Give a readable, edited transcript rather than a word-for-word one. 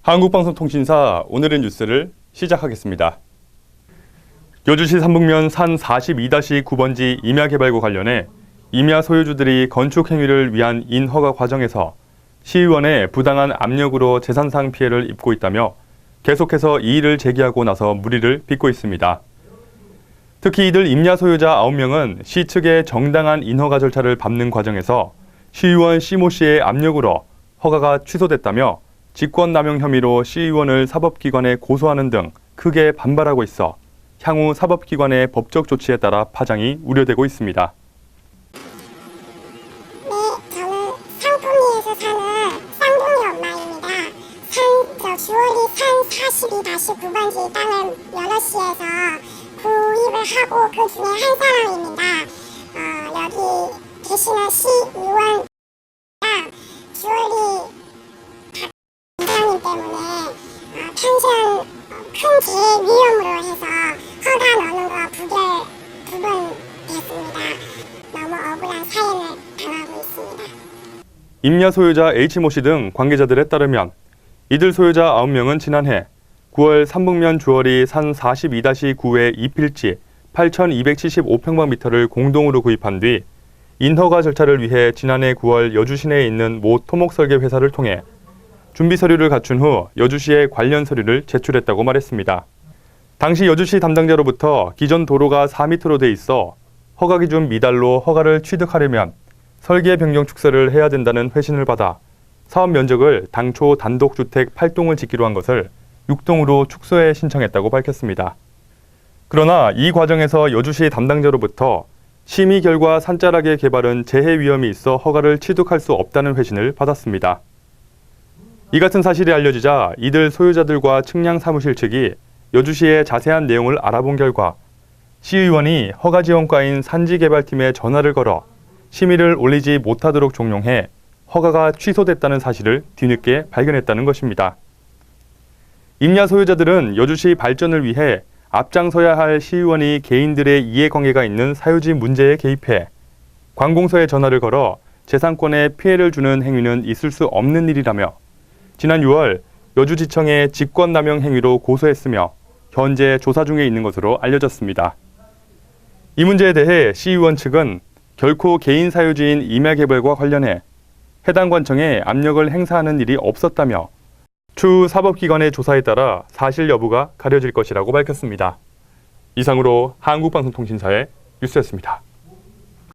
한국방송통신사 오늘의 뉴스를 시작하겠습니다. 여주시 삼북면 산 42-9번지 임야개발과 관련해 임야 소유주들이 건축 행위를 위한 인허가 과정에서 시의원의 부당한 압력으로 재산상 피해를 입고 있다며 계속해서 이의를 제기하고 나서 물의를 빚고 있습니다. 특히 이들 임야 소유자 9명은 시 측의 정당한 인허가 절차를 밟는 과정에서 시의원 C모 씨의 압력으로 허가가 취소됐다며 직권남용 혐의로 시의원을 사법기관에 고소하는 등 크게 반발하고 있어 향후 사법기관의 법적 조치에 따라 파장이 우려되고 있습니다. 네, 저는 상품리에서 사는 쌍둥이 엄마입니다. 주월이 산 42-9번지 땅을 여럿시에서 구입을 하고 그 중에 한 사람입니다. 여기 계시는 시의원이랑 주월이 이사님 때문에 펜션 큰 집 위험으로 해서 허가 넣는 거 두 번 됐습니다. 너무 억울한 사연을 당하고 있습니다. 임야 소유자 H모 씨 등 관계자들에 따르면 이들 소유자 9명은 지난해 9월 삼북면 주월이 산 42-9의 2필지 8,275평방미터를 공동으로 구입한 뒤 인허가 절차를 위해 지난해 9월 여주시 내에 있는 모 토목설계 회사를 통해 준비 서류를 갖춘 후 여주시에 관련 서류를 제출했다고 말했습니다. 당시 여주시 담당자로부터 기존 도로가 4m로 돼 있어 허가 기준 미달로 허가를 취득하려면 설계 변경 축서를 해야 된다는 회신을 받아 사업 면적을 당초 단독주택 8동을 짓기로 한 것을 6동으로 축소해 신청했다고 밝혔습니다. 그러나 이 과정에서 여주시 담당자로부터 심의 결과 산자락의 개발은 재해 위험이 있어 허가를 취득할 수 없다는 회신을 받았습니다. 이 같은 사실이 알려지자 이들 소유자들과 측량 사무실 측이 여주시의 자세한 내용을 알아본 결과 시의원이 허가지원과인 산지개발팀에 전화를 걸어 심의를 올리지 못하도록 종용해 허가가 취소됐다는 사실을 뒤늦게 발견했다는 것입니다. 임야 소유자들은 여주시 발전을 위해 앞장서야 할 시의원이 개인들의 이해관계가 있는 사유지 문제에 개입해 관공서에 전화를 걸어 재산권에 피해를 주는 행위는 있을 수 없는 일이라며 지난 6월 여주지청에 직권남용 행위로 고소했으며 현재 조사 중에 있는 것으로 알려졌습니다. 이 문제에 대해 시의원 측은 결코 개인 사유지인 임야개발과 관련해 해당 관청에 압력을 행사하는 일이 없었다며 추후 사법기관의 조사에 따라 사실 여부가 가려질 것이라고 밝혔습니다. 이상으로 한국방송통신사의 뉴스였습니다.